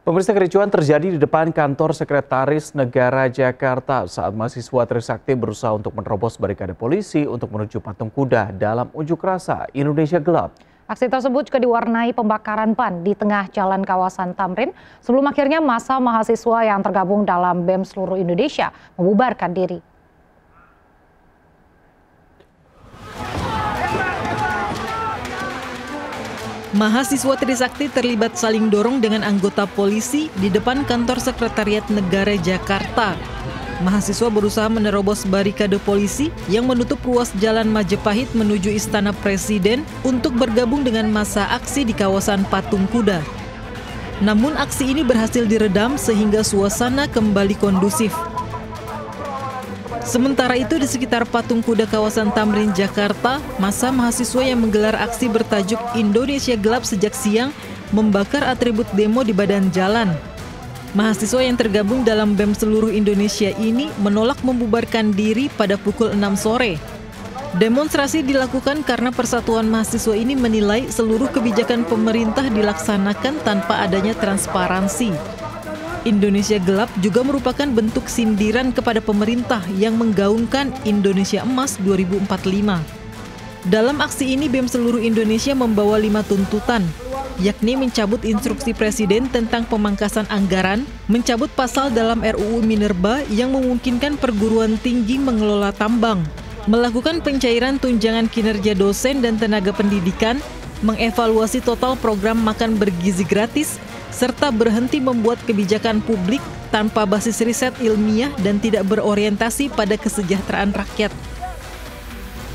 Pemirsa, kericuan terjadi di depan kantor Sekretaris Negara Jakarta saat mahasiswa Trisakti berusaha untuk menerobos barikade polisi untuk menuju patung kuda dalam unjuk rasa Indonesia Gelap. Aksi tersebut juga diwarnai pembakaran ban di tengah jalan kawasan Tamrin sebelum akhirnya massa mahasiswa yang tergabung dalam BEM seluruh Indonesia membubarkan diri. Mahasiswa Trisakti terlibat saling dorong dengan anggota polisi di depan kantor Sekretariat Negara Jakarta. Mahasiswa berusaha menerobos barikade polisi yang menutup ruas Jalan Majapahit menuju Istana Presiden untuk bergabung dengan massa aksi di kawasan Patung Kuda. Namun aksi ini berhasil diredam sehingga suasana kembali kondusif. Sementara itu di sekitar Patung Kuda kawasan Tamrin, Jakarta, massa mahasiswa yang menggelar aksi bertajuk Indonesia Gelap sejak siang membakar atribut demo di badan jalan. Mahasiswa yang tergabung dalam BEM seluruh Indonesia ini menolak membubarkan diri pada pukul 6 sore. Demonstrasi dilakukan karena Persatuan Mahasiswa ini menilai seluruh kebijakan pemerintah dilaksanakan tanpa adanya transparansi. Indonesia Gelap juga merupakan bentuk sindiran kepada pemerintah yang menggaungkan Indonesia Emas 2045. Dalam aksi ini BEM seluruh Indonesia membawa 5 tuntutan, yakni mencabut instruksi Presiden tentang pemangkasan anggaran, mencabut pasal dalam RUU Minerba yang memungkinkan perguruan tinggi mengelola tambang, melakukan pencairan tunjangan kinerja dosen dan tenaga pendidikan, mengevaluasi total program makan bergizi gratis, serta berhenti membuat kebijakan publik tanpa basis riset ilmiah dan tidak berorientasi pada kesejahteraan rakyat.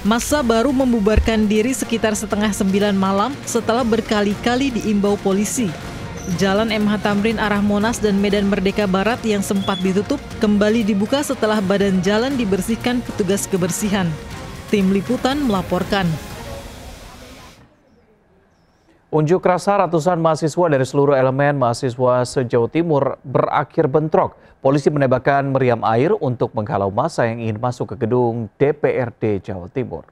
Massa baru membubarkan diri sekitar setengah 9 malam setelah berkali-kali diimbau polisi. Jalan MH Tamrin arah Monas dan Medan Merdeka Barat yang sempat ditutup kembali dibuka setelah badan jalan dibersihkan petugas kebersihan. Tim Liputan melaporkan. Unjuk rasa ratusan mahasiswa dari seluruh elemen mahasiswa se-Jawa Timur berakhir bentrok. Polisi menembakkan meriam air untuk menghalau massa yang ingin masuk ke gedung DPRD Jawa Timur.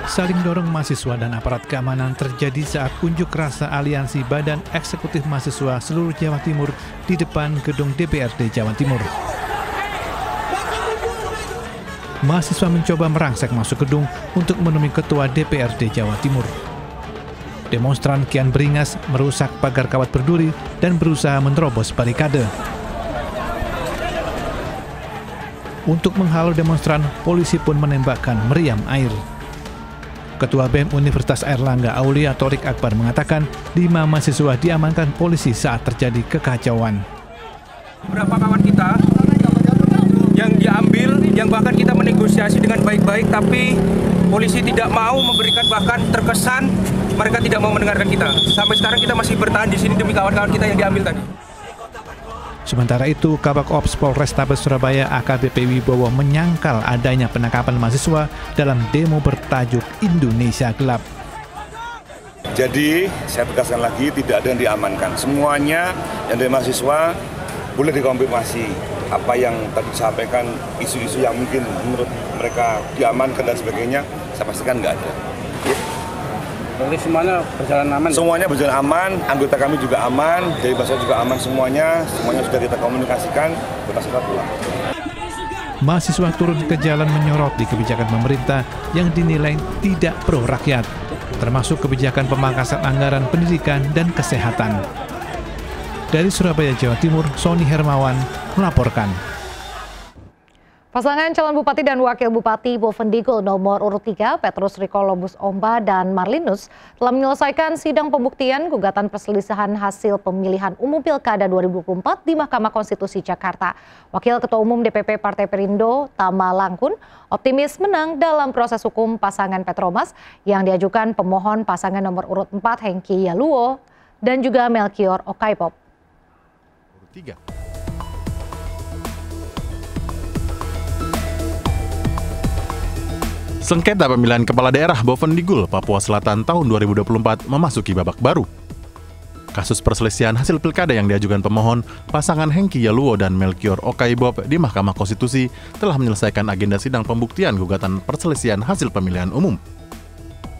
Saling dorong mahasiswa dan aparat keamanan terjadi saat unjuk rasa Aliansi Badan Eksekutif Mahasiswa seluruh Jawa Timur di depan gedung DPRD Jawa Timur. Mahasiswa mencoba merangsek masuk gedung untuk menemui Ketua DPRD Jawa Timur. Demonstran kian beringas merusak pagar kawat berduri dan berusaha menerobos barikade. Untuk menghalau demonstran, polisi pun menembakkan meriam air. Ketua BEM Universitas Airlangga Aulia Thorik Akbar mengatakan 5 mahasiswa diamankan polisi saat terjadi kekacauan. Beberapa kawan kita yang diambil, yang bahkan kita menegosiasi dengan baik-baik, tapi polisi tidak mau memberikan, bahkan terkesan mereka tidak mau mendengarkan kita. Sampai sekarang kita masih bertahan di sini demi kawan-kawan kita yang diambil tadi. Sementara itu, Kabak Ops Polrestabes Surabaya AKBP Wibowo menyangkal adanya penangkapan mahasiswa dalam demo bertajuk Indonesia Gelap. Jadi, saya tegaskan lagi, tidak ada yang diamankan. Semuanya yang dari mahasiswa boleh dikonfirmasi apa yang tadi disampaikan, isu-isu yang mungkin menurut mereka diamankan dan sebagainya, saya pastikan nggak ada. Ya. Jadi semuanya berjalan aman? Semuanya berjalan aman, anggota kami juga aman, dari bahasa juga aman semuanya sudah kita komunikasikan, kita segera pulang. Mahasiswa turun ke jalan menyoroti kebijakan pemerintah yang dinilai tidak pro rakyat, termasuk kebijakan pemangkasan anggaran pendidikan dan kesehatan. Dari Surabaya, Jawa Timur, Sony Hermawan melaporkan. Pasangan calon bupati dan wakil bupati Bovendigul nomor urut 3, Petrus Rikolobus Omba dan Marlinus, telah menyelesaikan sidang pembuktian gugatan perselisihan hasil pemilihan umum Pilkada 2024 di Mahkamah Konstitusi Jakarta. Wakil Ketua Umum DPP Partai Perindo, Tama Langkun, optimis menang dalam proses hukum pasangan Petromas yang diajukan pemohon pasangan nomor urut 4 Hengki Yaluo dan juga Melchior Okaipop. 3. Sengketa pemilihan kepala daerah Bovendigul, Papua Selatan tahun 2024 memasuki babak baru. Kasus perselisihan hasil pilkada yang diajukan pemohon, pasangan Hengki Yaluo dan Melchior Okaibob di Mahkamah Konstitusi telah menyelesaikan agenda sidang pembuktian gugatan perselisihan hasil pemilihan umum.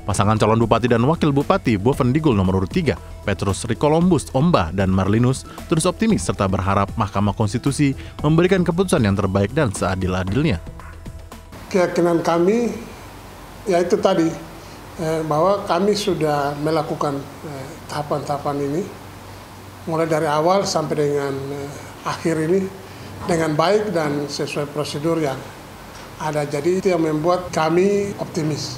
Pasangan calon bupati dan wakil bupati Bovendigul nomor urut 3, Petrus Ricolombus Ombah dan Marlinus, terus optimis serta berharap Mahkamah Konstitusi memberikan keputusan yang terbaik dan seadil-adilnya. Keyakinan kami, yaitu tadi, bahwa kami sudah melakukan tahapan-tahapan ini mulai dari awal sampai dengan akhir ini dengan baik dan sesuai prosedur yang ada. Jadi itu yang membuat kami optimis.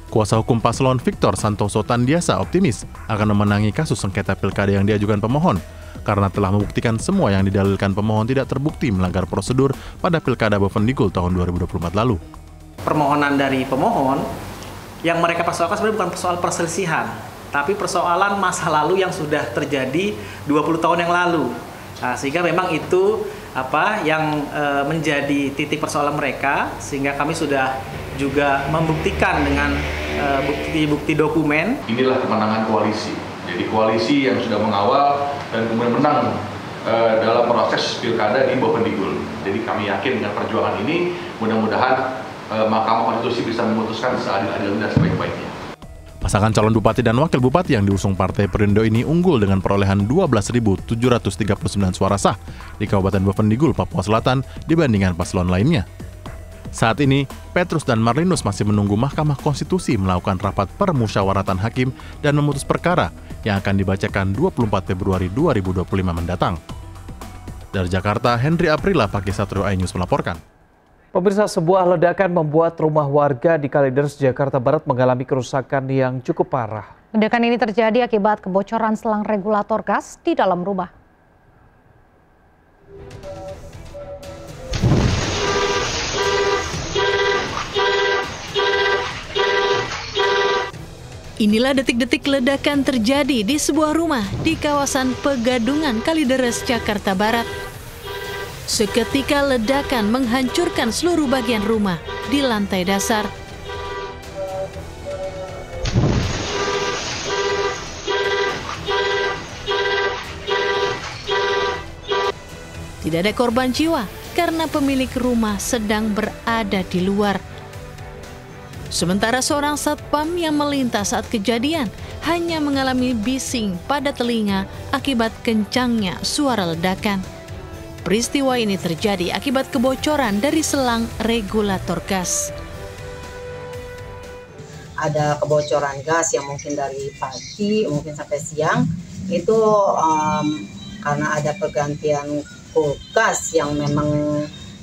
Kuasa hukum paslon Victor Santoso Tandiasa optimis akan memenangi kasus sengketa pilkada yang diajukan pemohon karena telah membuktikan semua yang didalilkan pemohon tidak terbukti melanggar prosedur pada pilkada Bovendigul tahun 2024 lalu. Permohonan dari pemohon yang mereka persoalkan sebenarnya bukan persoal perselisihan, tapi persoalan masa lalu yang sudah terjadi 20 tahun yang lalu. Nah, sehingga memang itu yang menjadi titik persoalan mereka, sehingga kami sudah juga membuktikan dengan bukti-bukti dokumen. Inilah kemenangan koalisi. Jadi koalisi yang sudah mengawal dan kemudian menang dalam proses pilkada di Bovendigul. Jadi kami yakin dengan perjuangan ini mudah-mudahan Mahkamah Konstitusi bisa memutuskan seadil-adilnya dan sebaik-baiknya. Pasangan calon bupati dan wakil bupati yang diusung Partai Perindo ini unggul dengan perolehan 12.739 suara sah di Kabupaten Bovendigul, Papua Selatan dibandingkan paslon lainnya. Saat ini, Petrus dan Marlinus masih menunggu Mahkamah Konstitusi melakukan rapat permusyawaratan hakim dan memutus perkara yang akan dibacakan 24 Februari 2025 mendatang. Dari Jakarta, Henry Aprila, Pagi Satrio iNews melaporkan. Pemirsa, sebuah ledakan membuat rumah warga di Kalideres, Jakarta Barat mengalami kerusakan yang cukup parah. Ledakan ini terjadi akibat kebocoran selang regulator gas di dalam rumah. Inilah detik-detik ledakan terjadi di sebuah rumah di kawasan Pegadungan, Kalideres, Jakarta Barat. Seketika ledakan menghancurkan seluruh bagian rumah di lantai dasar. Tidak ada korban jiwa karena pemilik rumah sedang berada di luar. Sementara seorang satpam yang melintas saat kejadian hanya mengalami bising pada telinga akibat kencangnya suara ledakan. Peristiwa ini terjadi akibat kebocoran dari selang regulator gas. Ada kebocoran gas yang mungkin dari pagi, mungkin sampai siang, itu karena ada pergantian kulkas yang memang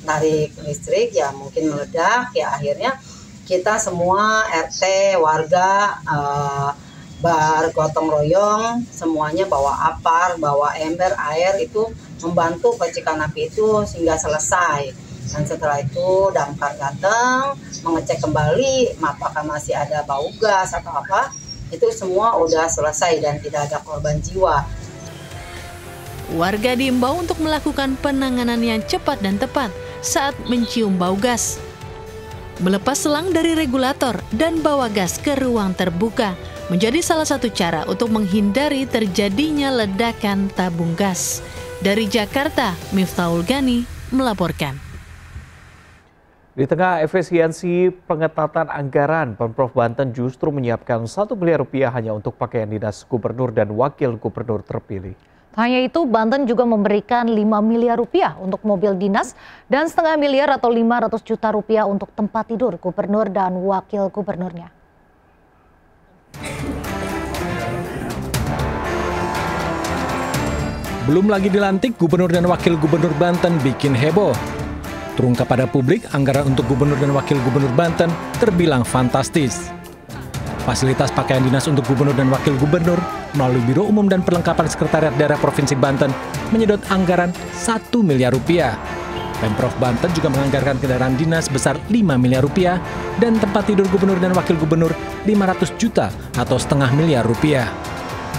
narik listrik, ya mungkin meledak, ya akhirnya kita semua RT, warga, bergotong royong, semuanya bawa apar, bawa ember, air itu membantu percikan api itu sehingga selesai. Dan setelah itu damkar datang mengecek kembali apakah masih ada bau gas atau apa. Itu semua udah selesai dan tidak ada korban jiwa. Warga diimbau untuk melakukan penanganan yang cepat dan tepat saat mencium bau gas. Melepas selang dari regulator dan bawa gas ke ruang terbuka menjadi salah satu cara untuk menghindari terjadinya ledakan tabung gas. Dari Jakarta, Miftahul Gani melaporkan. Di tengah efisiensi pengetatan anggaran, Pemprov Banten justru menyiapkan 1 miliar rupiah hanya untuk pakaian dinas gubernur dan wakil gubernur terpilih. Hanya itu, Banten juga memberikan 5 miliar rupiah untuk mobil dinas dan setengah miliar atau 500 juta rupiah untuk tempat tidur gubernur dan wakil gubernurnya. Belum lagi dilantik, gubernur dan wakil gubernur Banten bikin heboh. Terungkap pada publik, anggaran untuk gubernur dan wakil gubernur Banten terbilang fantastis. Fasilitas pakaian dinas untuk gubernur dan wakil gubernur melalui Biro Umum dan Perlengkapan Sekretariat Daerah Provinsi Banten menyedot anggaran 1 miliar rupiah. Pemprov Banten juga menganggarkan kendaraan dinas besar 5 miliar rupiah dan tempat tidur gubernur dan wakil gubernur 500 juta atau setengah miliar rupiah.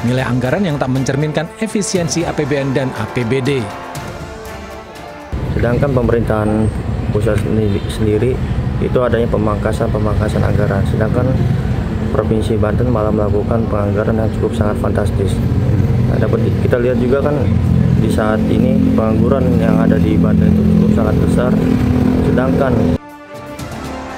Nilai anggaran yang tak mencerminkan efisiensi APBN dan APBD. Sedangkan pemerintahan pusat sendiri itu adanya pemangkasan anggaran, sedangkan Provinsi Banten malah melakukan penganggaran yang cukup sangat fantastis. Kita lihat juga kan di saat ini pengangguran yang ada di Banten itu cukup sangat besar. Sedangkan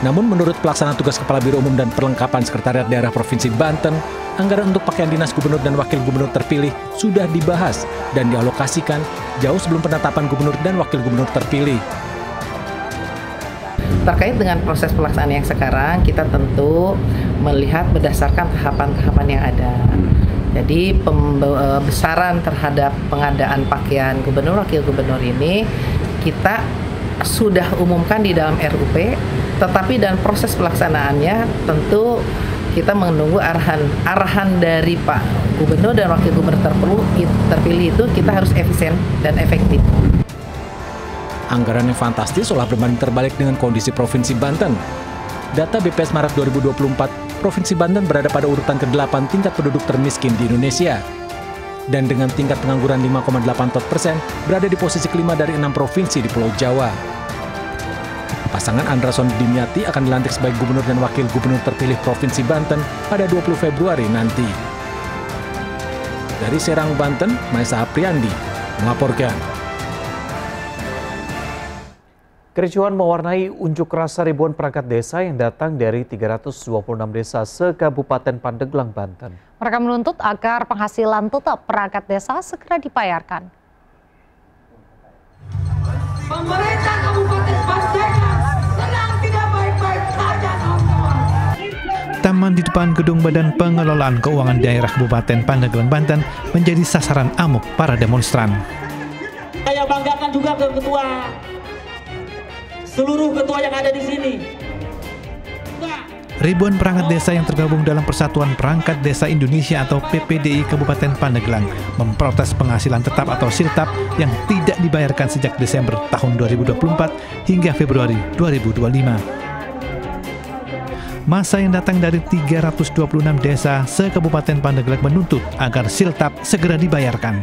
namun menurut pelaksana tugas Kepala Biro Umum dan Perlengkapan Sekretariat Daerah Provinsi Banten, anggaran untuk pakaian dinas gubernur dan wakil gubernur terpilih sudah dibahas dan dialokasikan jauh sebelum penetapan gubernur dan wakil gubernur terpilih. Terkait dengan proses pelaksanaan yang sekarang, kita tentu melihat berdasarkan tahapan-tahapan yang ada. Jadi besaran terhadap pengadaan pakaian gubernur wakil gubernur ini kita sudah umumkan di dalam RUP, tetapi dalam proses pelaksanaannya tentu kita menunggu arahan dari Pak Gubernur dan Wakil Gubernur terpilih itu kita harus efisien dan efektif. Anggaran yang fantastis seolah berbanding terbalik dengan kondisi Provinsi Banten. Data BPS Maret 2024, Provinsi Banten berada pada urutan ke-8 tingkat penduduk termiskin di Indonesia. Dan dengan tingkat pengangguran 5,84%, berada di posisi kelima dari 6 provinsi di Pulau Jawa. Pasangan Andrason Dimyati akan dilantik sebagai gubernur dan wakil gubernur terpilih Provinsi Banten pada 20 Februari nanti. Dari Serang, Banten, Maesa Apriandi melaporkan. Kericuhan mewarnai unjuk rasa ribuan perangkat desa yang datang dari 326 desa se-Kabupaten Pandeglang, Banten. Mereka menuntut agar penghasilan tetap perangkat desa segera dibayarkan. Pemerintah Kabupaten Pandeglang sedang tidak baik-baik saja, kawan-kawan. Taman di depan gedung Badan Pengelolaan Keuangan Daerah Kabupaten Pandeglang, Banten menjadi sasaran amuk para demonstran. Saya banggakan juga ke ketua, seluruh ketua yang ada di sini. Ribuan perangkat desa yang tergabung dalam Persatuan Perangkat Desa Indonesia atau PPDI Kabupaten Pandeglang memprotes penghasilan tetap atau siltap yang tidak dibayarkan sejak Desember tahun 2024 hingga Februari 2025. Massa yang datang dari 326 desa se-Kabupaten Pandeglang menuntut agar siltap segera dibayarkan.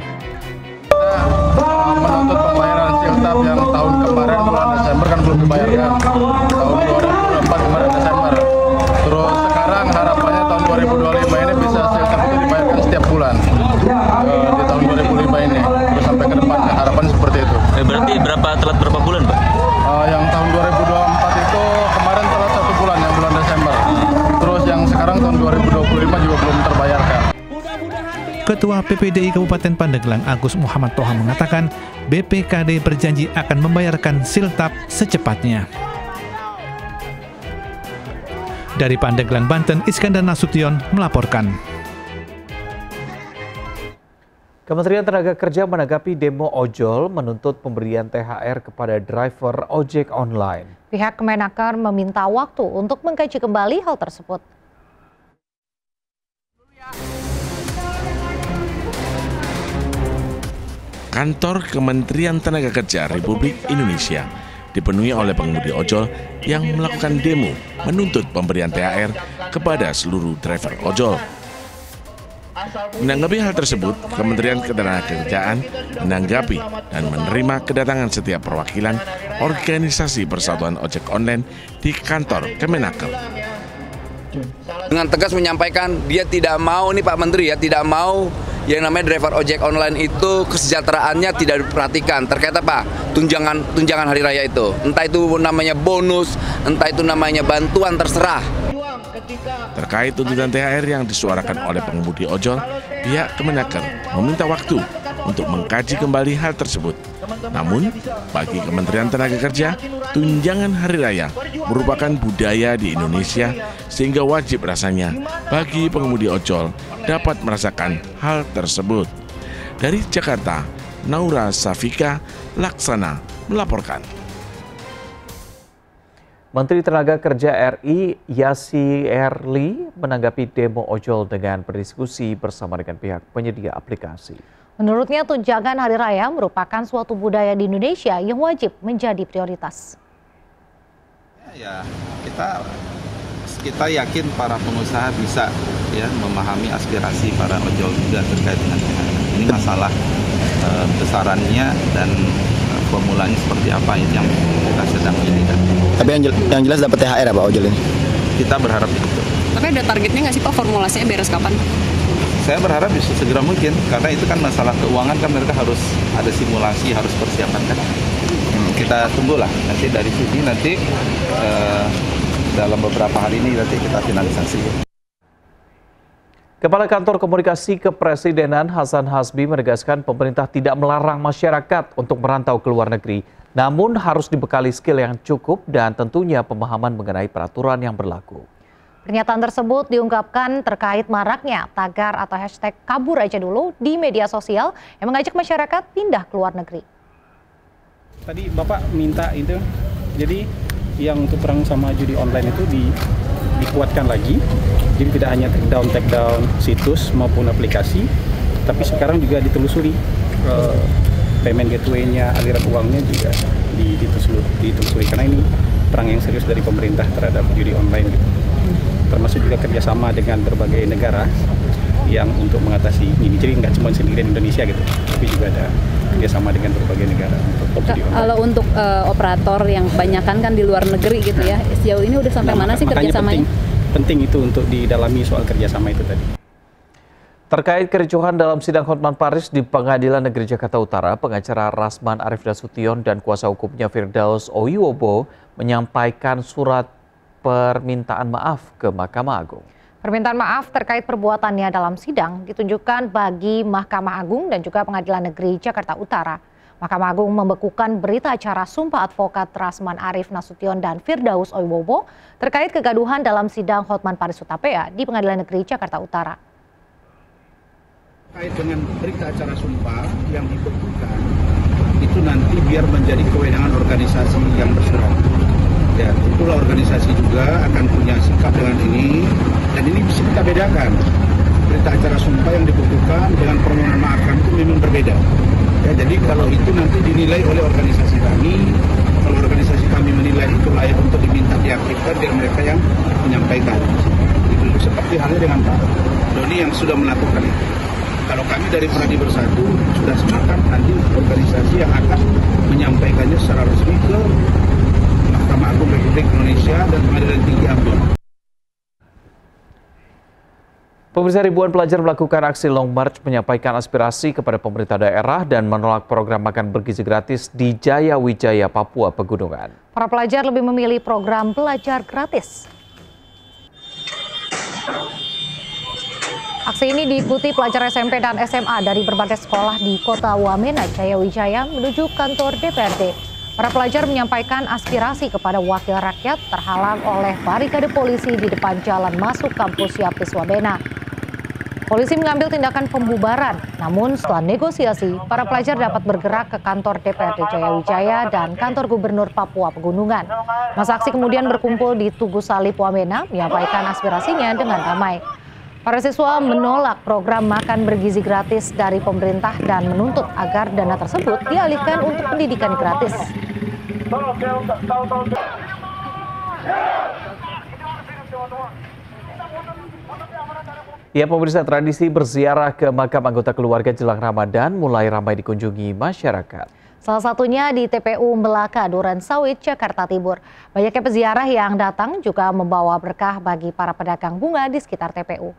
Menuntut pembayaran siltap yang tahun kemarin bulan Desember kan belum dibayarkan. Tahun 2024 kemarin Desember. Terus sekarang harapannya tahun 2025 ini bisa siltap itu dibayarkan setiap bulan. Di tahun 2005 ini. Terus sampai ke depan harapan seperti itu. Berarti telat berapa bulan, Pak? Yang tahun 2024 itu kemarin telat 1 bulan, yang bulan Desember. Terus yang sekarang tahun 2025 juga belum terbayarkan. Ketua PPDI Kabupaten Pandeglang Agus Muhammad Toha mengatakan BPKD berjanji akan membayarkan siltap secepatnya. Dari Pandeglang, Banten, Iskandar Nasution melaporkan. Kementerian Tenaga Kerja menanggapi demo ojol menuntut pemberian THR kepada driver ojek online. Pihak Kemenaker meminta waktu untuk mengkaji kembali hal tersebut. Kantor Kementerian Tenaga Kerja Republik Indonesia dipenuhi oleh pengemudi ojol yang melakukan demo menuntut pemberian THR kepada seluruh driver ojol. Menanggapi hal tersebut, Kementerian Ketenagakerjaan menanggapi dan menerima kedatangan setiap perwakilan organisasi Persatuan Ojek Online di kantor Kemenaker. Dengan tegas menyampaikan dia tidak mau, nih Pak Menteri ya, tidak mau yang namanya driver ojek online itu kesejahteraannya tidak diperhatikan. Terkait apa? Tunjangan hari raya itu. Entah itu namanya bonus, entah itu namanya bantuan, terserah. Terkait tuntutan THR yang disuarakan oleh pengemudi ojol, pihak Kemenaker meminta waktu untuk mengkaji kembali hal tersebut. Namun, bagi Kementerian Tenaga Kerja, tunjangan hari raya merupakan budaya di Indonesia sehingga wajib rasanya bagi pengemudi ojol dapat merasakan hal tersebut. Dari Jakarta, Naura Safika Laksana melaporkan. Menteri Tenaga Kerja RI Yassi Erli menanggapi demo ojol dengan berdiskusi bersama dengan pihak penyedia aplikasi. Menurutnya tunjangan hari raya merupakan suatu budaya di Indonesia yang wajib menjadi prioritas. Ya, kita yakin para pengusaha bisa ya memahami aspirasi para ojol juga terkait dengan THR. Ini masalah besarannya dan formulanya seperti apa yang kita sedang jadikan. Tapi yang jelas dapat THR ya Pak ojol ini? Kita berharap itu. Tapi ada targetnya nggak sih Pak, formulasinya beres kapan? saya berharap bisa segera mungkin, karena itu kan masalah keuangan kan mereka harus ada simulasi, harus persiapan kan. Kita tunggulah nanti dari sini nanti dalam beberapa hari ini nanti kita finalisasi. Kepala Kantor Komunikasi Kepresidenan Hasan Hasbi menegaskan pemerintah tidak melarang masyarakat untuk merantau ke luar negeri, namun harus dibekali skill yang cukup dan tentunya pemahaman mengenai peraturan yang berlaku. Pernyataan tersebut diungkapkan terkait maraknya tagar atau hashtag kabur aja dulu di media sosial yang mengajak masyarakat pindah ke luar negeri. Tadi Bapak minta itu, jadi yang untuk perang sama judi online itu dikuatkan lagi. Jadi tidak hanya take down situs maupun aplikasi, tapi sekarang juga ditelusuri payment gateway-nya, aliran uangnya juga ditelusuri karena ini perang yang serius dari pemerintah terhadap judi online gitu. Termasuk juga kerjasama dengan berbagai negara yang untuk mengatasi ini. Jadi nggak cuma sendiri di Indonesia gitu, tapi juga ada kerjasama dengan berbagai negara untuk judi online. Kalau untuk operator yang kebanyakan kan di luar negeri gitu ya, sejauh ini udah sampai mana sih kerjasamanya? Penting itu untuk didalami soal kerjasama itu tadi. Terkait kericuhan dalam sidang Hotman Paris di Pengadilan Negeri Jakarta Utara, pengacara Rasman Arif Nasution dan kuasa hukumnya Firdaus Owiwobo menyampaikan surat permintaan maaf ke Mahkamah Agung. Permintaan maaf terkait perbuatannya dalam sidang ditunjukkan bagi Mahkamah Agung dan juga Pengadilan Negeri Jakarta Utara. Mahkamah Agung membekukan berita acara sumpah advokat Rasman Arif Nasution dan Firdaus Owiwobo terkait kegaduhan dalam sidang Hotman Paris Hutapea di Pengadilan Negeri Jakarta Utara. Terkait dengan berita acara sumpah yang dibekukan, itu nanti biar menjadi kewenangan organisasi yang bersurat. Ya, itulah organisasi juga akan punya sikap dengan ini, dan ini bisa kita bedakan. Berita acara sumpah yang dibekukan dengan permohonan maaf kami itu memang berbeda. Ya, jadi kalau itu nanti dinilai oleh organisasi kami, kalau organisasi kami menilai itu layak untuk diminta diaktifkan, biar mereka yang menyampaikan. Itu seperti halnya dengan Pak Doni yang sudah melakukan itu. Kalau kami dari Pradi Bersatu sudah sepakat nanti organisasi yang akan menyampaikannya secara resmi ke Mahkamah Agung Republik Indonesia dan Pengadilan Tinggi Ambon. Pemirsa, ribuan pelajar melakukan aksi Long March menyampaikan aspirasi kepada pemerintah daerah dan menolak program makan bergizi gratis di Jaya Wijaya, Papua Pegunungan. Para pelajar lebih memilih program belajar gratis. Aksi ini diikuti pelajar SMP dan SMA dari berbagai sekolah di Kota Wamena, Jaya Wijaya menuju kantor DPRD. Para pelajar menyampaikan aspirasi kepada wakil rakyat terhalang oleh barikade polisi di depan jalan masuk kampus Yapis Wamena. Polisi mengambil tindakan pembubaran, namun setelah negosiasi, para pelajar dapat bergerak ke kantor DPRD Jaya Wijaya dan kantor Gubernur Papua Pegunungan. Masa aksi kemudian berkumpul di Tugu Salib Wamena menyampaikan aspirasinya dengan damai. Para siswa menolak program makan bergizi gratis dari pemerintah dan menuntut agar dana tersebut dialihkan untuk pendidikan gratis. Ya, pemirsa, tradisi berziarah ke makam anggota keluarga jelang Ramadan mulai ramai dikunjungi masyarakat. Salah satunya di TPU Melaka, Duren Sawit, Jakarta Timur. Banyaknya peziarah yang datang juga membawa berkah bagi para pedagang bunga di sekitar TPU.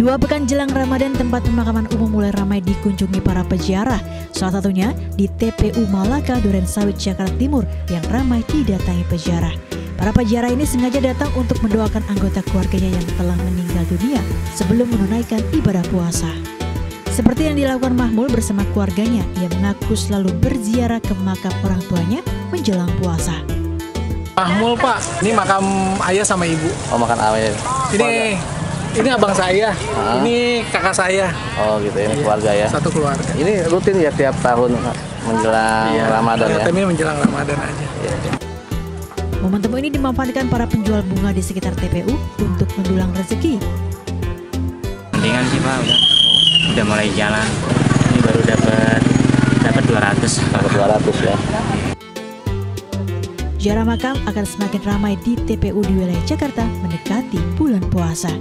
Dua pekan jelang Ramadan, tempat pemakaman umum mulai ramai dikunjungi para peziarah. Salah satunya di TPU Malaka, Duren Sawit, Jakarta Timur yang ramai didatangi peziarah. Para peziarah ini sengaja datang untuk mendoakan anggota keluarganya yang telah meninggal dunia sebelum menunaikan ibadah puasa. Seperti yang dilakukan Mahmul bersama keluarganya, ia mengaku selalu berziarah ke makam orang tuanya menjelang puasa. Mahmul, Pak, ini makam ayah sama ibu. Oh, makam ayah. Ini abang saya, ini kakak saya. Oh gitu, ini keluarga ya? Satu keluarga. Ini rutin ya tiap tahun menjelang Ramadan ya? Ini menjelang Ramadan aja. Momentum ini dimanfaatkan para penjual bunga di sekitar TPU untuk mendulang rezeki. Mendingan sih Pak, udah mulai jalan. Ini baru dapat 200. Dapat 200 ya. Ziarah makam akan semakin ramai di TPU di wilayah Jakarta mendekati bulan puasa.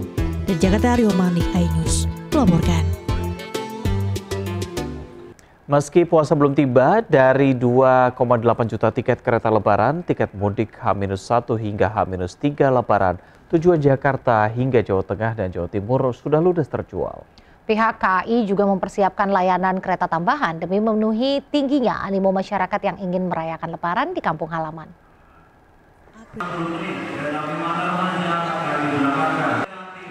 Dari Jakarta, Rio Manik, iNews melaporkan. Meski puasa belum tiba, dari 2,8 juta tiket kereta lebaran, tiket mudik H-1 hingga H-3 lebaran, tujuan Jakarta hingga Jawa Tengah dan Jawa Timur sudah ludes terjual. Pihak KAI juga mempersiapkan layanan kereta tambahan demi memenuhi tingginya animo masyarakat yang ingin merayakan lebaran di kampung halaman.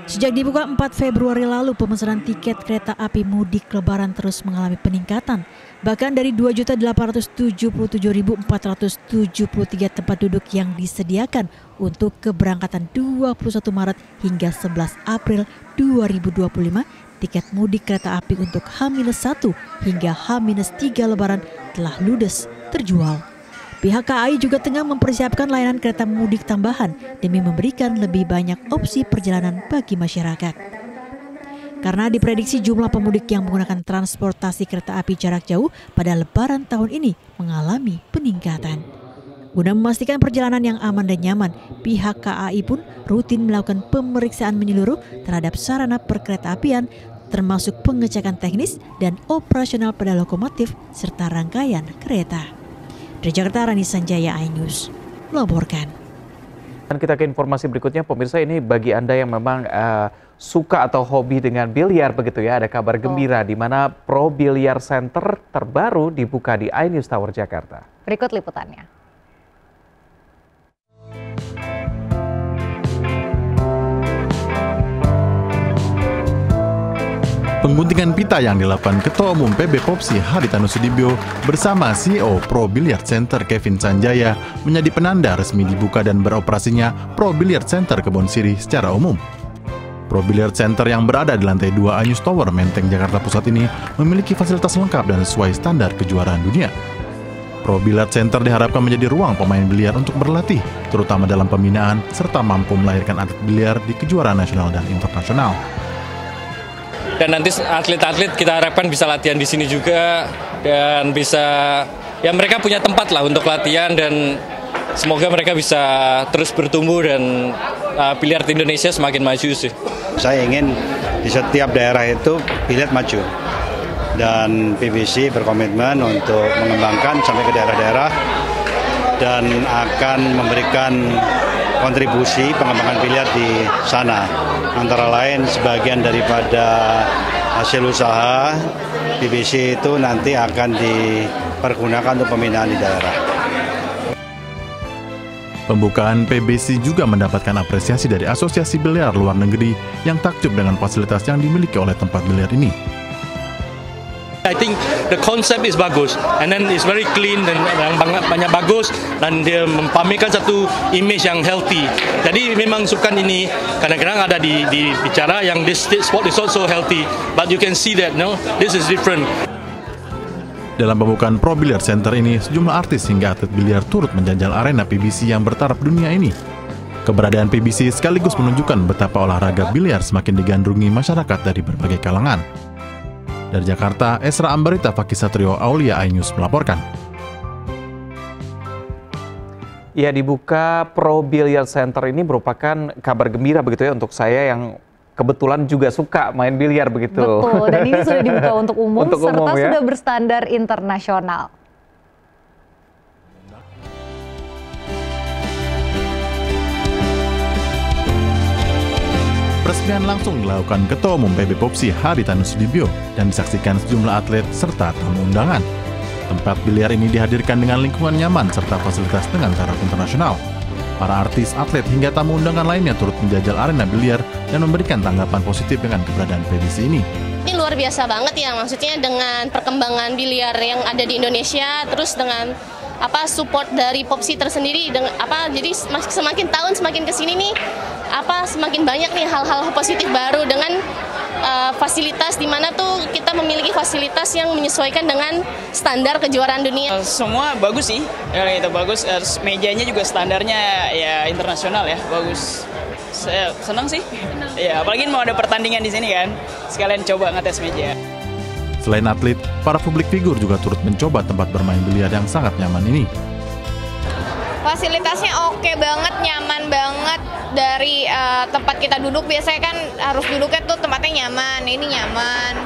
Sejak dibuka 4 Februari lalu, pemesanan tiket kereta api mudik lebaran terus mengalami peningkatan. Bahkan dari 2.877.473 tempat duduk yang disediakan untuk keberangkatan 21 Maret hingga 11 April 2025, tiket mudik kereta api untuk H-1 hingga H-3 lebaran telah ludes terjual. Pihak KAI juga tengah mempersiapkan layanan kereta mudik tambahan demi memberikan lebih banyak opsi perjalanan bagi masyarakat. Karena diprediksi jumlah pemudik yang menggunakan transportasi kereta api jarak jauh pada lebaran tahun ini mengalami peningkatan. Guna memastikan perjalanan yang aman dan nyaman, pihak KAI pun rutin melakukan pemeriksaan menyeluruh terhadap sarana perkeretaapian, termasuk pengecekan teknis dan operasional pada lokomotif serta rangkaian kereta. Dari Jakarta, Rani Sanjaya, iNews melaporkan. Dan kita ke informasi berikutnya, pemirsa, ini bagi Anda yang memang suka atau hobi dengan biliar begitu ya, ada kabar gembira di mana Pro Billiard Center terbaru dibuka di iNews Tower Jakarta. Berikut liputannya. Pengguntingan pita yang dilakukan Ketua Umum PB Popsi Haritanu Sudibyo bersama CEO Pro Billiard Center Kevin Sanjaya menjadi penanda resmi dibuka dan beroperasinya Pro Billiard Center Kebon Sirih secara umum. Pro Billiard Center yang berada di lantai 2 iNews Tower Menteng Jakarta Pusat ini memiliki fasilitas lengkap dan sesuai standar kejuaraan dunia. Pro Billiard Center diharapkan menjadi ruang pemain biliar untuk berlatih, terutama dalam pembinaan, serta mampu melahirkan atlet biliar di kejuaraan nasional dan internasional. Dan nanti atlet-atlet kita harapkan bisa latihan di sini juga dan bisa, ya mereka punya tempat lah untuk latihan dan semoga mereka bisa terus bertumbuh dan biliar di Indonesia semakin maju sih. Saya ingin di setiap daerah itu biliar maju dan PBC berkomitmen untuk mengembangkan sampai ke daerah-daerah dan akan memberikan kontribusi pengembangan biliar di sana. Antara lain sebagian daripada hasil usaha PBC itu nanti akan dipergunakan untuk pembinaan di daerah. Pembukaan PBC juga mendapatkan apresiasi dari Asosiasi Biliar Luar Negeri yang takjub dengan fasilitas yang dimiliki oleh tempat biliar ini. I think the concept is bagus, and then it's very clean dan banyak bagus, dan dia mempamerkan satu image yang healthy. Jadi memang sukan ini kadang-kadang ada di bicara yang this sport is also healthy, but you can see that no, this is different. Dalam pembukaan Pro Billiard Center ini, sejumlah artis hingga atlet biliar turut menjajal arena PBC yang bertaraf dunia ini. Keberadaan PBC sekaligus menunjukkan betapa olahraga biliar semakin digandrungi masyarakat dari berbagai kalangan. Dari Jakarta, Esra Ambarita, Fakih Satrio, Aulia, iNews melaporkan. Ya, dibuka Pro Billiard Center ini merupakan kabar gembira begitu ya untuk saya yang kebetulan juga suka main biliar begitu. Betul, dan ini sudah dibuka untuk umum serta ya, sudah berstandar internasional. Peresmian langsung dilakukan Ketua Umum PB Popsi Haritanu Sudibyo dan disaksikan sejumlah atlet serta tamu undangan. Tempat biliar ini dihadirkan dengan lingkungan nyaman serta fasilitas dengan taraf internasional. Para artis, atlet hingga tamu undangan lainnya turut menjajal arena biliar dan memberikan tanggapan positif dengan keberadaan PBC ini. Ini luar biasa banget ya, maksudnya dengan perkembangan biliar yang ada di Indonesia, terus dengan support dari Popsi tersendiri, jadi semakin tahun semakin kesini nih semakin banyak nih hal-hal positif baru dengan fasilitas di mana tuh kita memiliki fasilitas yang menyesuaikan dengan standar kejuaraan dunia. Semua bagus sih, itu bagus. Mejanya juga standarnya ya internasional ya, bagus. Saya senang sih. Ya, apalagi mau ada pertandingan di sini kan, sekalian coba ngetes meja. Selain atlet, para publik figur juga turut mencoba tempat bermain biliar yang sangat nyaman ini. Fasilitasnya oke banget, nyaman banget. Dari tempat kita duduk biasanya kan harus duduknya tuh tempatnya nyaman, ini nyaman.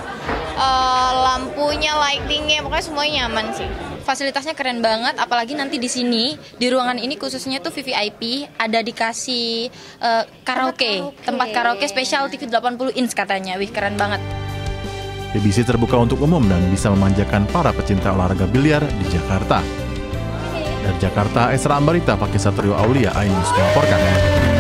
lampunya, lightingnya, pokoknya semuanya nyaman sih. Fasilitasnya keren banget, apalagi nanti di sini, di ruangan ini khususnya tuh VVIP, ada dikasih karaoke, tempat karaoke spesial TV 80 inch katanya. Wih, keren banget. PBC terbuka untuk umum dan bisa memanjakan para pecinta olahraga biliar di Jakarta. Dari Jakarta, Esra Ambarita, Fakih Satrio Aulia, iNews melaporkan.